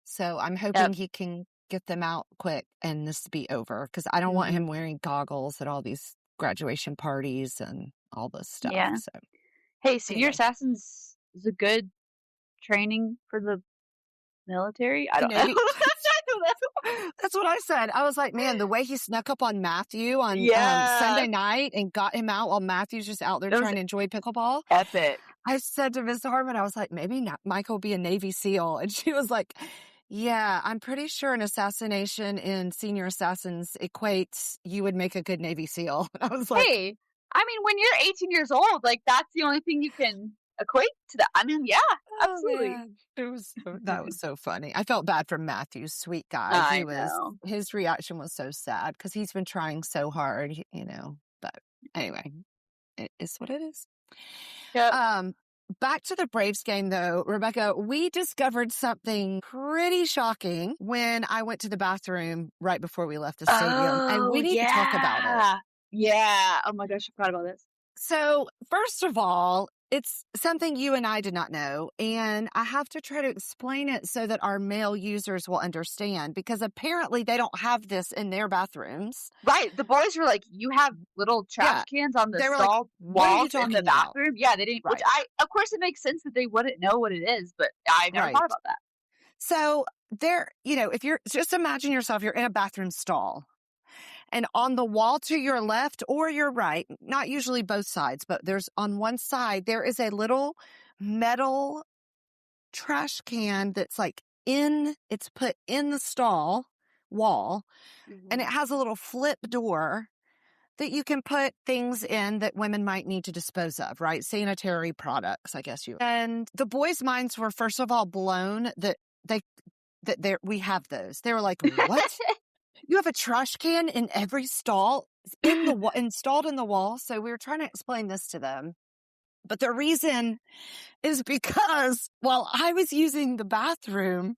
So I'm hoping he can get them out quick and this be over, because I don't want him wearing goggles at all these graduation parties and all this stuff. Yeah. So Hey, Senior anyway. Assassins is a good training for the military. I don't know. Navy. That's what I said. I was like, man, the way he snuck up on Matthew on Sunday night and got him out while Matthew's just out there trying to enjoy pickleball. Epic. I said to Miss Harmon, I was like, maybe Michael will be a Navy SEAL. And she was like, yeah, I'm pretty sure an assassination in Senior Assassins equates you would make a good Navy SEAL. And I was like, hey, I mean, when you're 18 years old, like that's the only thing you can equate to that. I mean, yeah, absolutely. That was so funny. I felt bad for Matthew, sweet guy. I know. His reaction was so sad because he's been trying so hard, but anyway, it is what it is. Yep. Back to the Braves game, though, Rebecca, we discovered something pretty shocking when I went to the bathroom right before we left the stadium, and we need to talk about it. Yeah. Oh my gosh, I forgot about this. So, first of all, it's something you and I did not know, and I have to try to explain it so that our male users will understand, because apparently they don't have this in their bathrooms. Right. The boys were like, you have little trash cans on the stall walls in the bathroom. Yeah, they didn't. Right. Which of course, it makes sense that they wouldn't know what it is, but I never thought about that. So, if you're, just imagine yourself, you're in a bathroom stall. And on the wall to your left or your right, not usually both sides, but there's on one side, there is a little metal trash can that's like it's put in the stall wall, and it has a little flip door that you can put things in that women might need to dispose of, right? Sanitary products, I guess and the boys' minds were first of all blown that we have those. They were like, what? You have a trash can in every stall installed in the wall. So we were trying to explain this to them. But the reason is because while I was using the bathroom,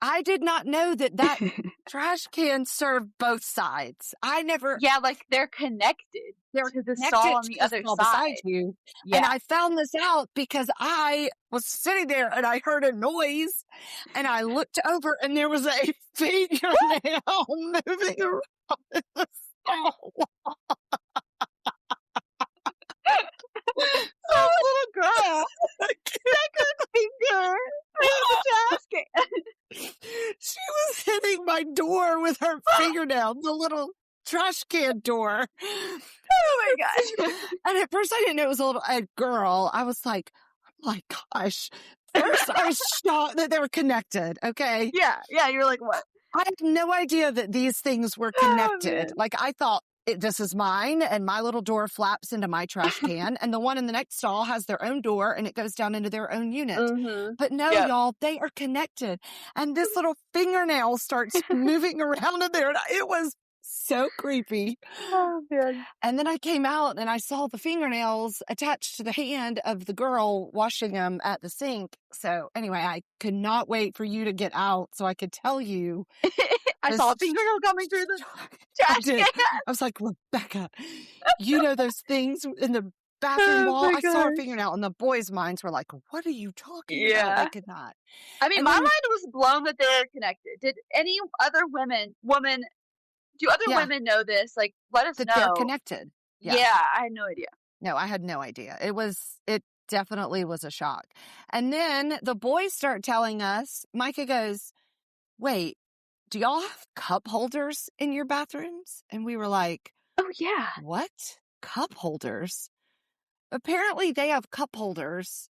I did not know that trash can served both sides. Yeah, like they're connected. They're to the stall on the other side. You. Yeah. And I found this out because I was sitting there and I heard a noise and I looked over and there was a fingernail moving around in the stall. So little girl, second finger in the trash can. She was hitting my door with her fingernail, the little trash can door. Oh my gosh. And at first I didn't know it was a girl. I was like, oh my gosh. First I was shocked that they were connected. Okay. Yeah. You're like, what? I had no idea that these things were connected. Like I thought, this is mine, and my little door flaps into my trash can, and the one in the next stall has their own door, and it goes down into their own unit. But no, y'all, they are connected. And this little fingernail starts moving around in there, and it was so creepy. Oh, man. And then I came out, and I saw the fingernails attached to the hand of the girl washing them at the sink. So anyway, I could not wait for you to get out so I could tell you. I saw a fingernail coming through the trash can. I was like, Rebecca, you know those things in the bathroom wall? I saw a fingernail, and the boys' minds were like, what are you talking about? They could not. I mean, my mind was blown that they're connected. Did any other women know this? Like, let us know. They're connected. Yeah, I had no idea. No, I had no idea. It definitely was a shock. And then the boys start telling us, Micah goes, wait, do y'all have cup holders in your bathrooms? And we were like, oh, yeah. What? Cup holders? Apparently they have cup holders.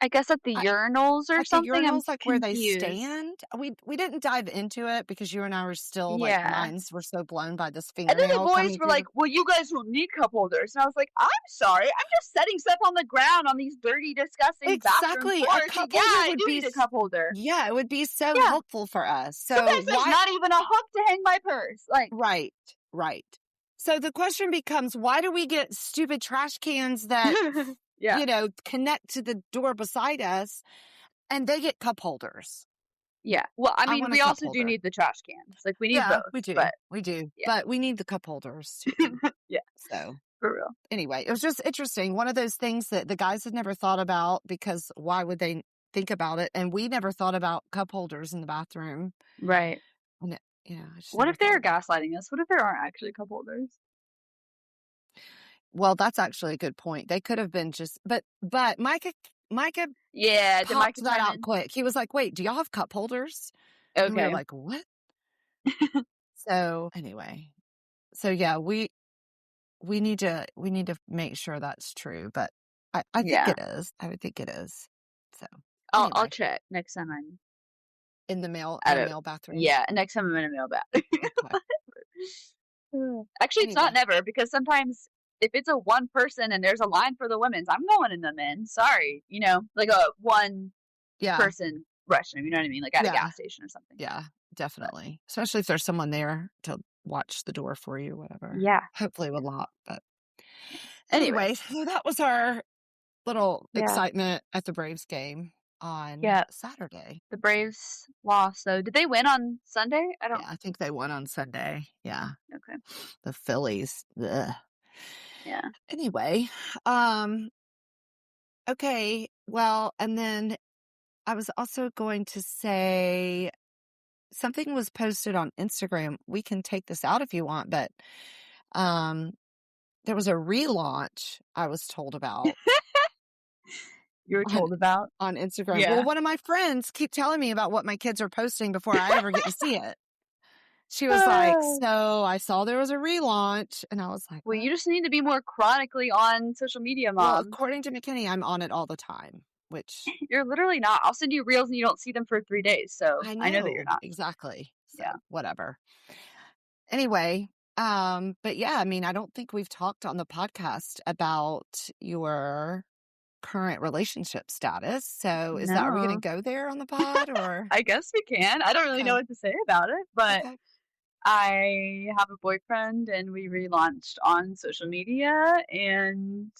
I guess at the urinals or something. The urinals, like where they stand. We didn't dive into it because you and I were still like minds were so blown by this fingernail. And then the boys were like, well, you guys don't need cup holders. And I was like, I'm sorry. I'm just setting stuff on the ground on these dirty, disgusting bathroom floors. I do need a cup holder. Yeah, it would be so helpful for us. So sometimes there's not even a hook to hang my purse. Like Right. So the question becomes, why do we get stupid trash cans that connect to the door beside us, and they get cup holders? Yeah. Well, I mean, we also do need the trash cans. Like, we need both. We do. But, we do. Yeah. But we need the cup holders too. Yeah. So For real. Anyway, it was just interesting. One of those things that the guys had never thought about, because why would they think about it? And we never thought about cup holders in the bathroom. Right. And I just What never if they're thought about it. gaslighting us? What if there aren't actually cup holders? Well, that's actually a good point. They could have been just, but Micah Yeah, did popped Micah that chime out in? quick. He was like, "Wait, do y'all have cup holders?" And we were Okay. like, "What?" So anyway, so yeah, we need to make sure that's true, but I think Yeah. it is. I would think it is. So I'll anyway, check next time I'm in the male at a bathroom. yeah, next time I'm in a male bathroom. Okay. Actually, it's not Anyway. never, because sometimes if it's a one person and there's a line for the women's, I'm going in the men's. Sorry, like a one Yeah. person restroom. You know what I mean? Like at a Yeah. gas station or something. Yeah, definitely. Especially if there's someone there to watch the door for you, whatever. Yeah. Hopefully with lock, but Anyway. anyway, so that was our little Yeah. excitement at the Braves game on Yeah. Saturday. The Braves lost. So did they win on Sunday? Yeah, I think they won on Sunday. Yeah. Okay. The Phillies. Ugh. Yeah. Anyway, okay. Well, and then I was also going to say something was posted on Instagram. We can take this out if you want, but there was a relaunch I was told about. You were told about? On Instagram. Yeah. Well, one of my friends keep telling me about what my kids are posting before I ever get to see it. She was like, "So I saw there was a relaunch," and I was like, Well, "What?" you just need to be more chronically on social media, Mom. Well, according to McKinney, I'm on it all the time, which you're literally not. I'll send you reels and you don't see them for 3 days, so I know that you're not. exactly. So, Yeah. whatever. Anyway, but yeah, I mean, I don't think we've talked on the podcast about your current relationship status. So is that, are we going to go there on the pod, or? I guess we can. I don't really know Okay. what to say about it, but Okay. I have a boyfriend and we relaunched on social media, and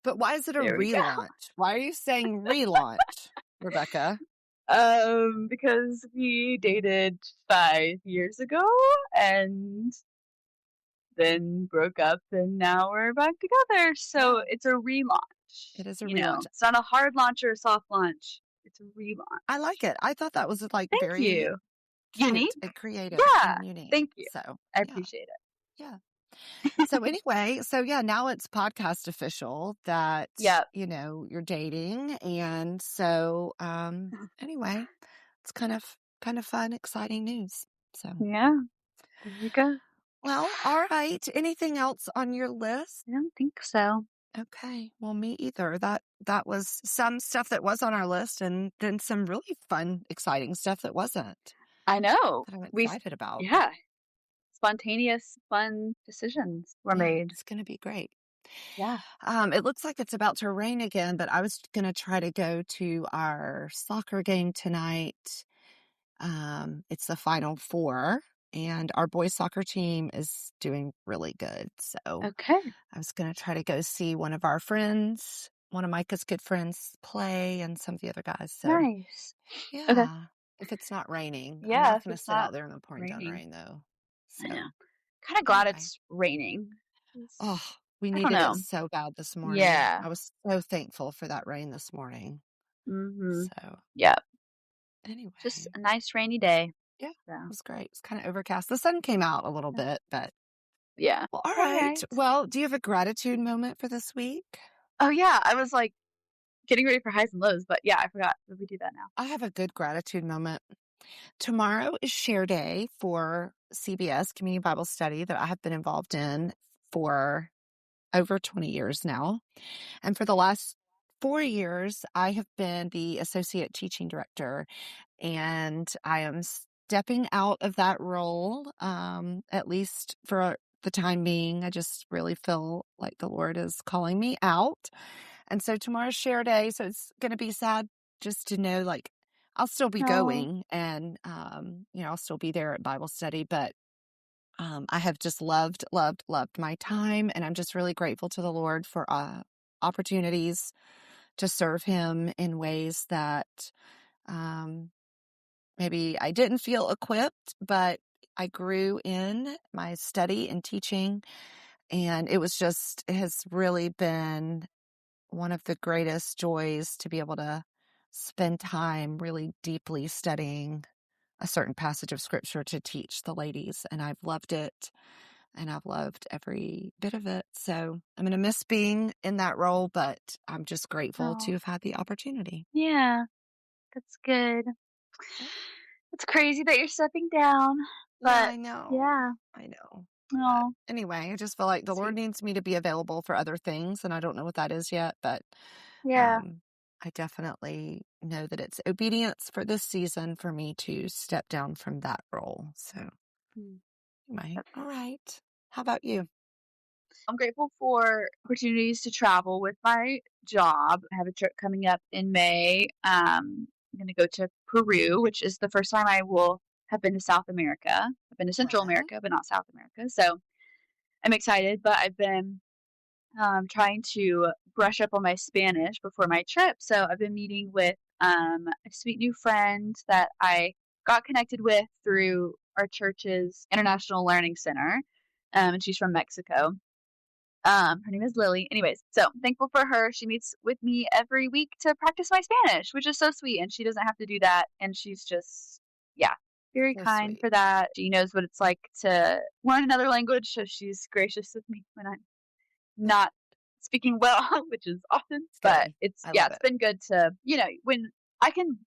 But why is it a there we go. relaunch? Why are you saying relaunch, Rebecca? Because we dated 5 years ago and then broke up, and now we're back together. So it's a relaunch. It is a relaunch. It's not a hard launch or a soft launch. It's a relaunch. I like it. I thought that was like Thank very you. cute Unique and creative Yeah. and unique. Thank you. So I yeah. appreciate it. Yeah. So anyway, so yeah, now it's podcast official that Yep. you're dating, and so anyway, it's kind of fun, exciting news. So Yeah. There you go. well, all right. Anything else on your list? I don't think so. Okay. Well, me either. That was some stuff that was on our list, and then some really fun, exciting stuff that wasn't. I know. That I'm excited about. Yeah. Spontaneous, fun decisions were made. It's going to be great. Yeah. It looks like it's about to rain again, but I was going to try to go to our soccer game tonight. It's the Final Four, and our boys soccer team is doing really good. So Okay. I was going to try to go see one of our friends, one of Micah's good friends, play, and some of the other guys. So Nice. yeah, Okay. if it's not raining. Yeah, I'm not if going to it's sit not out there in the pouring down raining. rain, though. I So know. Kind of glad anyway. it's raining. Oh, we I don't needed know. it so bad this morning. Yeah. I was so thankful for that rain this morning. Mm-hmm. So Yeah. anyway, Just a nice rainy day. yeah, So. it was great. It's kind of overcast. The sun came out a little bit, but Yeah. well, all right. Well, do you have a gratitude moment for this week? Oh yeah, I was like getting ready for highs and lows, but yeah, I forgot that we do that now. I have a good gratitude moment. Tomorrow is share day for CBS, Community Bible Study, that I have been involved in for over 20 years now. And for the last 4 years, I have been the associate teaching director, and I am stepping out of that role, at least for the time being. I just really feel like the Lord is calling me out. And so tomorrow's share day, so it's going to be sad just to know, like, I'll still be going, and, I'll still be there at Bible study, but I have just loved my time, and I'm just really grateful to the Lord for opportunities to serve Him in ways that maybe I didn't feel equipped, but I grew in my study and teaching, And it has really been one of the greatest joys to be able to spend time really deeply studying a certain passage of scripture to teach the ladies. And I've loved it. And I've loved every bit of it. So I'm going to miss being in that role, but I'm just grateful to Oh, have had the opportunity. yeah, that's good. Yeah, It's crazy that you're stepping down, but I know. yeah. I know. But Oh, anyway, I just feel like the Lord sweet. needs me to be available for other things, and I don't know what that is yet, but Yeah. I definitely know that it's obedience for this season for me to step down from that role. So Mm, anyway, that's all good. right. How about you? I'm grateful for opportunities to travel with my job. I have a trip coming up in May. I'm going to go to Peru, which is the first time I will have been to South America. I've been to Central Wow. America, but not South America. So I'm excited, but I've been trying to brush up on my Spanish before my trip. So I've been meeting with a sweet new friend that I got connected with through our church's International Learning Center. And she's from Mexico. Her name is Lily. Anyways, so thankful for her. She meets with me every week to practice my Spanish, which is so sweet. And she doesn't have to do that. And she's just, yeah, very So kind sweet. for that. She knows what it's like to learn another language. So she's gracious with me when I'm not speaking well, which is often. It's But good. it's, I yeah, love it's it. been good to, when I can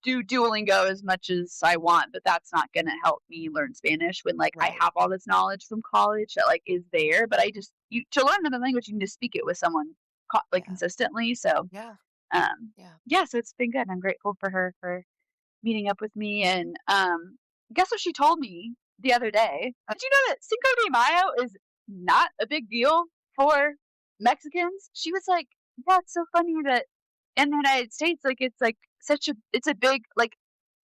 do Duolingo as much as I want, but that's not going to help me learn Spanish when like I Right. have all this knowledge from college that like is there, but I just to learn another language you need to speak it with someone like Yeah. consistently. So Yeah. Yeah. yeah, so it's been good. I'm grateful for her for meeting up with me and guess what she told me the other day? Did you know that Cinco de Mayo is not a big deal for Mexicans? She was like, yeah, it's so funny that in the United States, like it's like it's a big like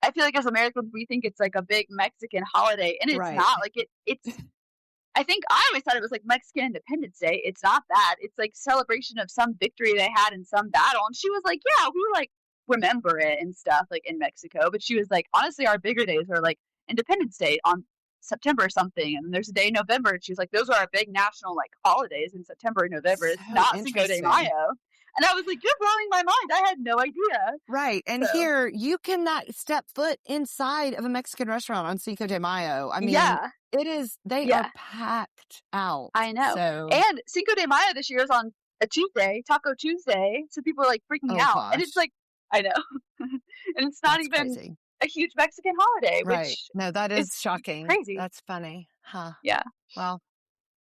I feel like as Americans we think it's like a big Mexican holiday and it's Right. not. Like it's I think I always thought it was like Mexican Independence Day. It's not that. It's like celebration of some victory they had in some battle. And she was like, yeah, we like remember it and stuff like in Mexico. But she was like, honestly, our bigger days are like Independence Day on September or something. And there's a day in November. And she was like, those are our big national like holidays in September and November. It's So not Cinco de interesting. Mayo. And I was like, you're blowing my mind. I had no idea. Right. And So here, you cannot step foot inside of a Mexican restaurant on Cinco de Mayo. I mean, yeah. they are Yeah. packed out. I know. So, And Cinco de Mayo this year is on a Tuesday, Taco Tuesday. So people are like freaking oh out. And it's gosh, like, I know. And it's not that's even crazy. a huge Mexican holiday, Right. which No, that is is shocking. crazy. That's funny. Huh. Yeah. Well,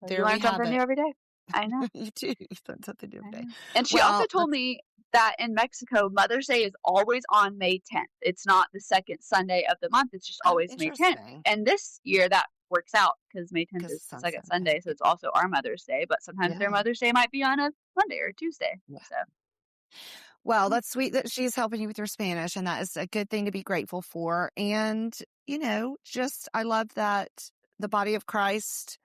So you there we learn have something new it. every day. I know. You do. You learn something new I every day. know. And she also Well, told me that in Mexico, Mother's Day is always on May 10th. It's not the second Sunday of the month. It's just always May 10th. interesting. And this year that works out because May 10th Because is it's the on second Sunday. Sunday. So it's also our Mother's Day. But sometimes their Yeah. Mother's Day might be on a Monday or Tuesday. Yeah. So Well, that's sweet that she's helping you with your Spanish, and that is a good thing to be grateful for. And, I love that the body of Christ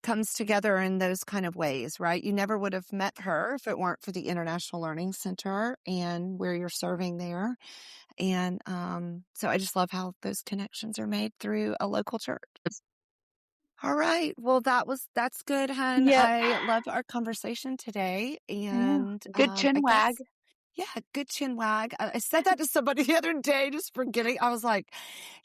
comes together in those kind of ways, right? You never would have met her if it weren't for the International Learning Center and where you're serving there. And so I just love how those connections are made through a local church. All right. Well, that's good, hun. yep. I love our conversation today. Yeah. And Good chin I wag. guess, yeah, good chin wag. I said that to somebody the other day, just forgetting. I was like,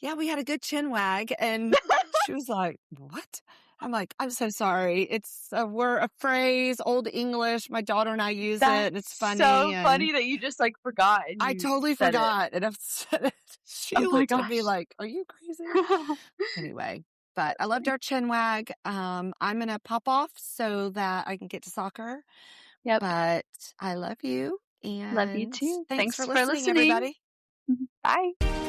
yeah, we had a good chin wag. And she was like, what? I'm like, I'm so sorry. It's a phrase, Old English. My daughter and I use it, and it's funny. So And funny that you just like forgot and I you totally said it. forgot. And I've said it. She Oh my looked at me gosh. like, are you crazy? Anyway, but I loved our chin wag. I'm going to pop off so that I can get to soccer. Yep. But I love you. Love you And too. thanks Thanks for for listening, listening. everybody. Bye.